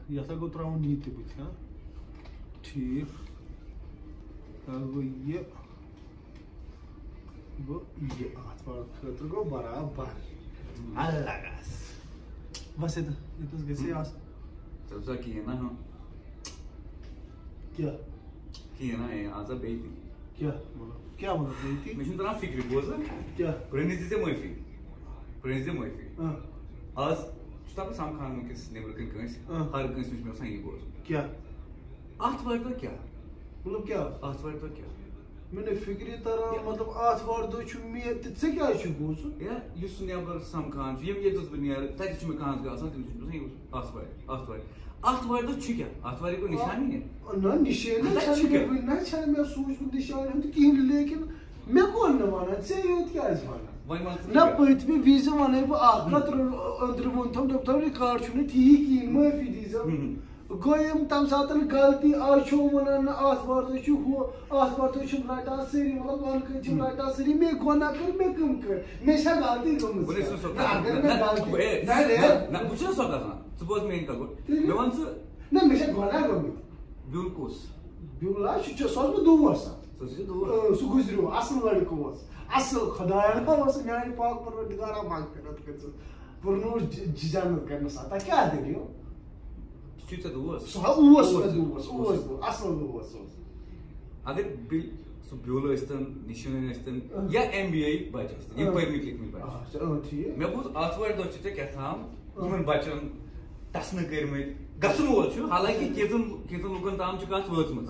یہ ہسا گو تراؤن یہ تہ بت ہاں ٹھیک گو یہ گو یہ ات خاطر گو برابر اللہ گس بس یہ گژھِ آسُن سا کہین نا کیا کہین نا آز بیٚیہِ کیا مطلب کیا مطلب بیٚیہِ مےٚ چھُنہٕ تران فکرِ بوز کیا پرٲنِس دِژ ژےٚ معٲفی پرٲنِس دِ معٲفی آز چھُ دپان سمکھان وٕنکیٚس نیٚبرٕ کَنۍ کٲنٛسہِ ہر کٲنٛسہِ نِش مےٚ آسان یی بوزُن کیا اتھ وارِ دۄہ کیٛاہ مطلب کیا اتھ وارِ دۄہ کیٛاہ مےٚ نہٕ فکرِ تران مطلب آتھوار دۄہ چھُ مےٚ تہٕ ژےٚ کیٛازِ چھُ بوزُن یا یُس سُہ نیٚبر سمکھان چھُ ییٚتٮ۪س بہٕ نیرٕ تتہِ چھُ مےٚ کانٛہہ گژھان تٔمِس چھُس بہٕ آسان اتھ وارِ اتھ وارِ دۄہ چھُ کیٛاہ اتھ وارِ گوٚو نِشانی نہ نشٲنی چھنہٕ مےٚ چھُنہٕ سوٗنٛچمُت نِشانہِ ہُنٛد کِہیٖنۍ لیکن مےٚ کوٚر نہٕ ونان ژےٚ یوت کیٛازِ ونان نہ پٔتمہِ وِزِ ونے بہٕ اکھ کتھ أنٛدرٕ ووٚنتھم دوٚپتھم رِکاڈ چھُنہٕ ٹھیٖک کِہیٖنۍ معٲفی دیٖزیو گوٚو یِم تمہِ ساتہٕ غلطی آز چھُ ونان نہ آتھوار دۄہ چھُ ہُہ آتھوار دۄہ چھِم رٹان سٲری مطلب ونہٕ کٔنۍ چھِم رٹان سٲری مےٚ گۄناہ کٔر مےٚ کٕم کٔر مےٚ چھا غلطی گٔمٕژ بہٕ چھُس سۄ گژھان ژٕ بوز میٲنۍ کتھ گۄڈٕ مےٚ وَن ژٕ نہ مےٚ چھا گۄناہ گٔمٕتۍ بیُل کُس بیُل حظ سُہ چھُ سُہ اوس مےٚ دوس سُہ چھُ دوٗر سُہ گُزریو اصل لڑکہٕ اوس اصل خۄداین اوس میانہِ پاک پروردگارا مغفرت کٔرِتھ پُرنوٗر جنت کرنس تتھ کیٛاہ دٔلیٖل سُہ چھُ ژےٚ دوس سُہ اوس مےٚ دوس اصل دوس اوس اگر سُہ بیُل ٲسۍتن نِشٲنۍ ٲسۍتن یا MBA بچہِ ٲسۍتن یِم پٔرمٕتۍ لیکھمٕتۍ بچہِ ٹھیٖک مےٚ بوٗز آتھوارِ دۄہ چھِ ژےٚ کیٛاہتام یِمن بچن ٹسنہٕ کٔرمٕتۍ گژھُن وول چھُ حالانکہِ کینٛژن لُکن تام چھِ کتھ وٲژمٕژ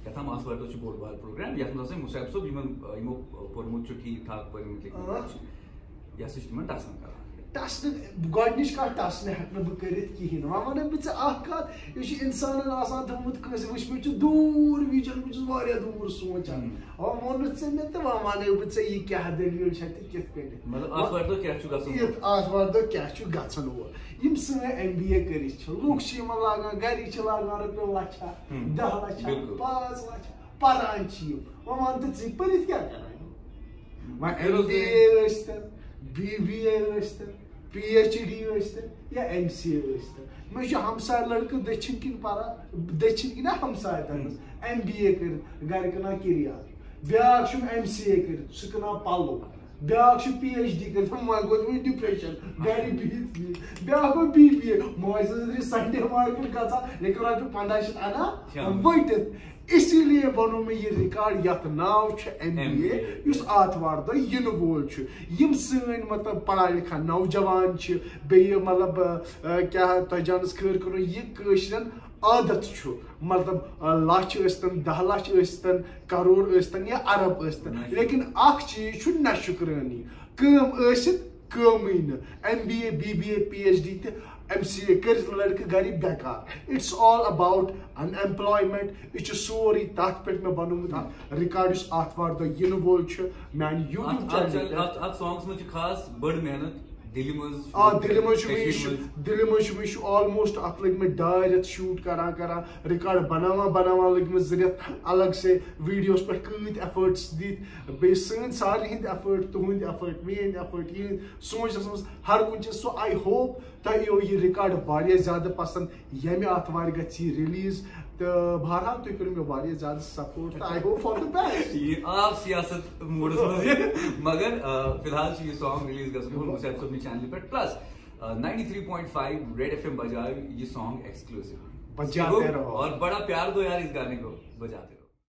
کیٛاہتام آتھوارِ دۄہ چھُ بوٚڑ بار پروگرام یتھ منٛز ہسا مُسیب صٲب یِمو پوٚرمُت چھُ ٹھیٖک ٹھاک پٔرمٕتۍ لیکھمٕتۍ چھِ یہِ ہسا چھُ تِمن ٹسنہٕ کران ٹسنہٕ گۄڈنِچ کتھ ٹسنہٕ ہٮ۪کہٕ نہٕ بہٕ کٔرِتھ کِہینۍ وۄنۍ ونہٕ بہٕ ژےٚ اکھ کتھ یہِ چھُ انسانن آسان تھوٚمُت کٲنٛسہِ وٕچھمٕتۍ چھِ دوٗر وِجن بہٕ چھُس واریاہ دوٗر سونٛچان وۄنۍ ووٚنُتھ ژےٚ مےٚ تہٕ وۄنۍ ونے بہٕ ژےٚ یہِ کیٛاہ دٔلیٖل چھےٚ تہٕ کِتھ کٔنۍ مطلب آتھوارِ دۄہ کیٛاہ چھُ گژھُن آتھوار دۄہ کیٛاہ چھُ گژھن وول یِم سٲنۍ MBA کٔرِتھ چھِ لُکھ چھِ یِمن لاگان گرِکۍ چھِ لاگان رۄپیہِ لچھا 10 لچھا 5 لچھ پران چھِ یِم وۄنۍ وَن تہٕ ژٕ پٔرِتھ کیٛاہ کران وۄنۍ MBA ٲسۍتن BBA ٲسۍتن PhD ٲسۍتن یا MCA ٲسۍتن مےٚ چھُ ہمساے لڑکہٕ دٔچھِنۍ کِنۍ پران دٔچھِنۍ کِنۍ ہمساے تٔمِس MBA کٔرِتھ گرِ کٕنان کِریان بیاکھ چھُم MCA کٔرِتھ سُہ کٕنان پلو بیاکھ چھُ PhD کٔرِتھ وۄنۍ گوٚو تٔمِس ڈِپریشن گرِ بِہِتھ بیاکھ گوٚو BBA ماجہِ سٕنٛز سنڈے مارکیٹ گژھان لیکن رۄپیہِ 15 انان ؤٹِتھ اسی لیے بنو مےٚ یہِ رِکاڈ یتھ ناو چھُ MBA یُس آتھوار دۄہ یِنہٕ وول چھُ یِم سٲنۍ مطلب پڑھا لِکھا نوجوان چھِ بیٚیہِ مطلب کیٛاہ تۄہہِ جانس خٲر کٔرو یہِ کٲشرٮ۪ن عادت چھُ مطلب لچھ ٲسۍتن 10 لچھ ٲسۍتن کرور ٲسۍتن یا ارب ٲسۍتن لیکن اکھ چیٖز چھُ نہ شُکرٲنی کٲم ٲسِتھ کٲمٕے نہٕ MBA BBA PhD تہِ MCA کٔرِتھ لڑکہٕ گرِ بیکار it's all about an employment یہِ چھُ سورُے تتھ پٮ۪ٹھ مےٚ بنومُت اکھ رِکاڈ یُس آتھوار دۄہ یِنہٕ وول چھُ میانہِ YouTube چینلہِ اتھ سانگس منٛز چھِ خاص بٔڑ محنت دِلہِ منٛز دِلہِ منٛز چھُ مےٚ یہِ چھُ آلموسٹ اتھ لٔگۍ مےٚ 2 رٮ۪تھ شوٗٹ کران رِکاڈ بناوان لٔگۍ مےٚ 2 رٮ۪تھ الگ سے ویڈیوس پٮ۪ٹھ کۭتۍ ایفٲرٹس دِتۍ بیٚیہِ سٲنۍ سارنٕے ہٕنٛدۍ ایفٲرٹ تُہنٛدۍ ایفٲرٹ میٲنۍ ایفٲرٹ یِہٕنٛدۍ سونچنس منٛز ہر کُنہِ چیٖز سو آی ہوپ تۄہہِ یِیو یہِ رِکاڈ واریاہ زیادٕ پسنٛد ییٚمہِ آتھوارِ گژھِ یہِ رِلیٖز تہٕ بہرحال تُہۍ کٔرِو مےٚ واریاہ زیادٕ سپورٹ تہٕ آی ہوپ فار دَ بیسٹ یہِ آو سیاست موڈس منٛز مگر فی الحال چھُ یہِ سانگ رِلیٖز گژھن مُسیب صٲبنہِ چینلہِ پٮ۪ٹھ پلس 93.5 ریڈ FM بجاو یہ سانگ ایکسکلوسیو اور بڑا پیار دو یار اس گانے کو بجاتے رہو